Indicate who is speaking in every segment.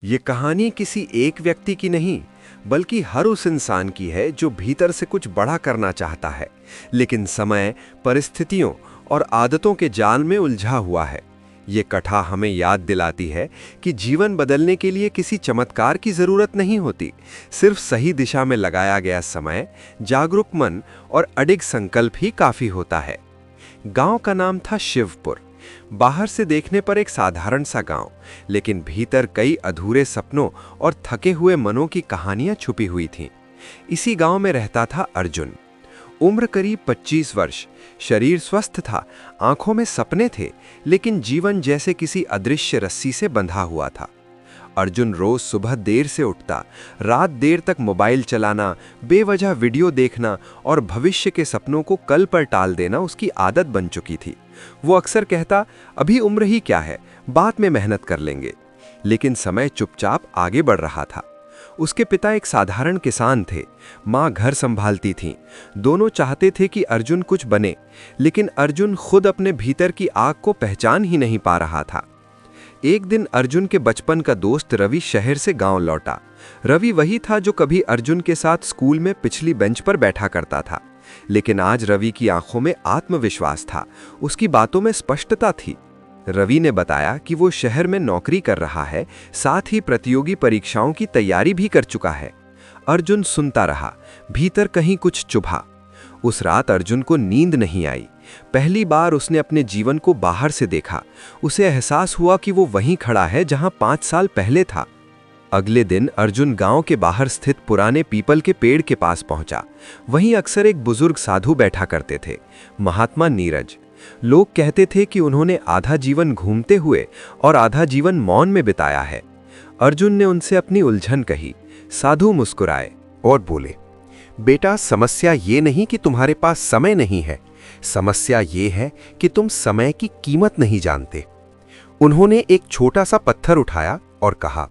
Speaker 1: ये कहानी किसी एक व्यक्ति की नहीं, बल्कि हर उस इंसान की है जो भीतर से कुछ बड़ा करना चाहता है, लेकिन समय, परिस्थितियों और आदतों के जाल में उलझा हुआ है। ये कथा हमें याद दिलाती है कि जीवन बदलने के लिए किसी चमत्कार की जरूरत नहीं होती, सिर्फ सही दिशा में लगाया गया समय, जागरूक मन और अडिग संकल्प ही काफी होता है। गांव का नाम था शिवपुर। बाहर से देखने पर एक साधारण सा गांव, लेकिन भीतर कई अधूरे सपनों और थके हुए मनों की कहानियां छुपी हुई थीं। इसी गांव में रहता था अर्जुन। उम्र करीब 25 वर्ष, शरीर स्वस्थ था, आंखों में सपने थे, लेकिन जीवन जैसे किसी अदृश्य रस्सी से बंधा हुआ था। अर्जुन रोज सुबह देर से उठता, रात देर तक मोबाइल चलाना, बेवजह वीडियो देखना और भविष्य के सपनों को कल पर टाल देना उसकी आदत बन चुकी थी। वो अक्सर कहता, अभी उम्र ही क्या है, बाद में मेहनत कर लेंगे। लेकिन समय चुपचाप आगे बढ़ रहा था। उसके पिता एक साधारण किसान थे, माँ घर संभालती थीं। दोनों चाहते थे कि अर्जुन कुछ बने, लेकिन अर्जुन खुद अपने भीतर की आग को पहचान ही नहीं पा रहा था। एक दिन अर्जुन के बचपन का दोस्त रवि शहर से गांव लौटा। रवि वही था जो कभी अर्जुन के साथ स्कूल में पिछली बेंच पर बैठा करता था, लेकिन आज रवि की आंखों में आत्मविश्वास था, उसकी बातों में स्पष्टता थी। रवि ने बताया कि वो शहर में नौकरी कर रहा है, साथ ही प्रतियोगी परीक्षाओं की तैयारी भी कर चुका है। अर्जुन सुनता रहा, भीतर कहीं कुछ चुभा। उस रात अर्जुन को नींद नहीं आई। पहली बार उसने अपने जीवन को बाहर से देखा। उसे एहसास हुआ कि वो वहीं खड़ा है जहां 5 साल पहले था। अगले दिन अर्जुन गांव के बाहर स्थित पुराने पीपल के पेड़ के पास पहुंचा। वहीं अक्सर एक बुजुर्ग साधु बैठा करते थे, महात्मा नीरज। लोग कहते थे कि उन्होंने आधा जीवन घूमते हुए और आधा जीवन मौन में बिताया है। अर्जुन ने उनसे अपनी उलझन कही। साधु मुस्कुराए और बोले, बेटा, समस्या ये नहीं कि तुम्हारे पास समय नहीं है, समस्या ये है कि तुम समय की कीमत नहीं जानते। उन्होंने एक छोटा सा पत्थर उठाया और कहा,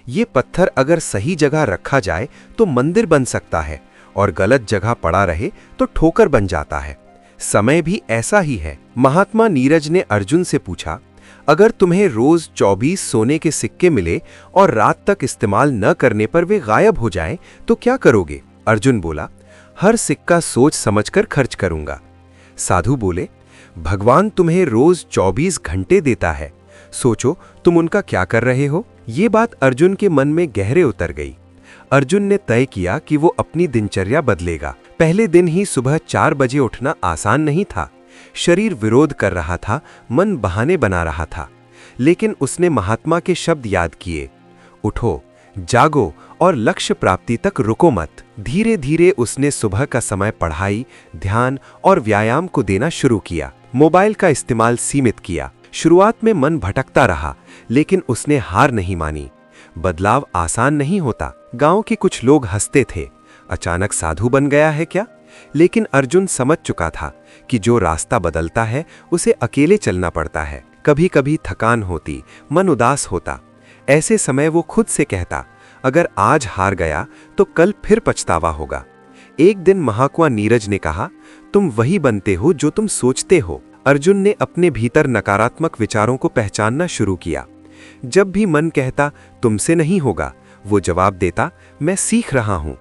Speaker 1: यह पत्थर अगर सही जगह रखा जाए तो मंदिर बन सकता है, और गलत जगह पड़ा रहे तो ठोकर बन जाता है। समय भी ऐसा ही है। महात्मा नीरज ने अर्जुन से पूछा, अगर तुम्हें रोज 24 सोने के सिक्के मिले और रात तक इस्तेमाल न करने पर वे गायब हो जाएं, तो क्या करोगे? अर्जुन बोला, हर सिक्का सोच समझकर खर्च करूंगा। साधु बोले, भगवान तुम्हें रोज 24 घंटे देता है, सोचो तुम उनका क्या कर रहे हो। ये बात अर्जुन के मन में गहरे उतर गई। अर्जुन ने तय किया कि वो अपनी दिनचर्या बदलेगा। पहले दिन ही सुबह 4 बजे उठना आसान नहीं था। शरीर विरोध कर रहा था, मन बहाने बना रहा था, लेकिन उसने महात्मा के शब्द याद किए, उठो, जागो और लक्ष्य प्राप्ति तक रुको मत। धीरे धीरे उसने सुबह का समय पढ़ाई, ध्यान और व्यायाम को देना शुरू किया। मोबाइल का इस्तेमाल सीमित किया। शुरुआत में मन भटकता रहा, लेकिन उसने हार नहीं मानी। बदलाव आसान नहीं होता। गांव के कुछ लोग हंसते थे, अचानक साधु बन गया है क्या? लेकिन अर्जुन समझ चुका था कि जो रास्ता बदलता है उसे अकेले चलना पड़ता है। कभी कभी थकान होती, मन उदास होता। ऐसे समय वो खुद से कहता, अगर आज हार गया तो कल फिर पछतावा होगा। एक दिन महात्मा नीरज ने कहा, तुम वही बनते हो जो तुम सोचते हो। अर्जुन ने अपने भीतर नकारात्मक विचारों को पहचानना शुरू किया। जब भी मन कहता तुमसे नहीं होगा, वो जवाब देता, मैं सीख रहा हूं।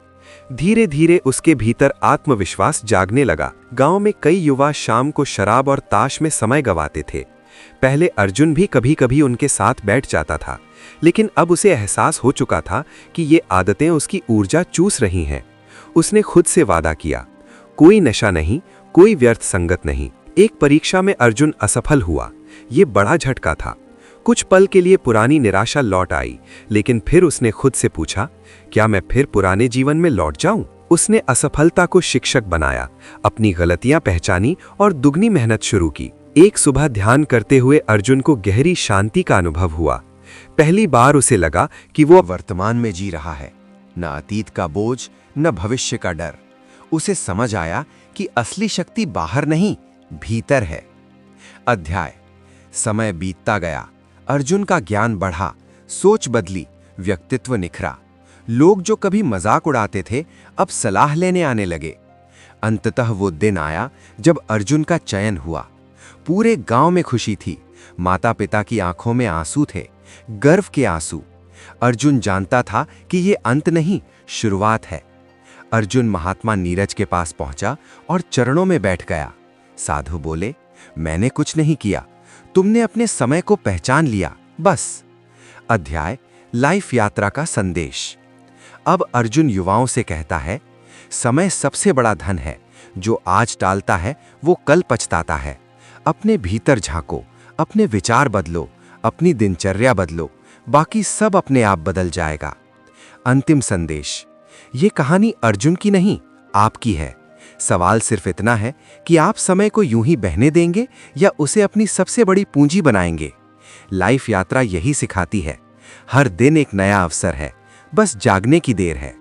Speaker 1: धीरे धीरे उसके भीतर आत्मविश्वास जागने लगा। गांव में कई युवा शाम को शराब और ताश में समय गंवाते थे। पहले अर्जुन भी कभी कभी उनके साथ बैठ जाता था, लेकिन अब उसे एहसास हो चुका था कि ये आदतें उसकी ऊर्जा चूस रही हैं। उसने खुद से वादा किया, कोई नशा नहीं, कोई व्यर्थ संगत नहीं। एक परीक्षा में अर्जुन असफल हुआ। ये बड़ा झटका था। कुछ पल के लिए पुरानी निराशा लौट आई, लेकिन फिर उसने खुद से पूछा, क्या मैं फिर पुराने जीवन में लौट जाऊं? उसने असफलता को शिक्षक बनाया, अपनी गलतियां पहचानी और दुगनी मेहनत शुरू की। एक सुबह ध्यान करते हुए अर्जुन को गहरी शांति का अनुभव हुआ। पहली बार उसे लगा कि वो वर्तमान में जी रहा है, न अतीत का बोझ, न भविष्य का डर। उसे समझ आया कि असली शक्ति बाहर नहीं, भीतर है। अध्याय। समय बीतता गया, अर्जुन का ज्ञान बढ़ा, सोच बदली, व्यक्तित्व निखरा। लोग जो कभी मजाक उड़ाते थे, अब सलाह लेने आने लगे। अंततः वो दिन आया जब अर्जुन का चयन हुआ। पूरे गांव में खुशी थी। माता पिता की आंखों में आंसू थे, गर्व के आंसू। अर्जुन जानता था कि ये अंत नहीं, शुरुआत है। अर्जुन महात्मा नीरज के पास पहुंचा और चरणों में बैठ गया। साधु बोले, मैंने कुछ नहीं किया, तुमने अपने समय को पहचान लिया, बस। अध्याय लाइफ यात्रा का संदेश। अब अर्जुन युवाओं से कहता है, समय सबसे बड़ा धन है। जो आज टालता है वो कल पछताता है। अपने भीतर झांको, अपने विचार बदलो, अपनी दिनचर्या बदलो, बाकी सब अपने आप बदल जाएगा। अंतिम संदेश। ये कहानी अर्जुन की नहीं, आपकी है। सवाल सिर्फ इतना है कि आप समय को यूं ही बहने देंगे या उसे अपनी सबसे बड़ी पूंजी बनाएंगे। लाइफ यात्रा यही सिखाती है, हर दिन एक नया अवसर है, बस जागने की देर है।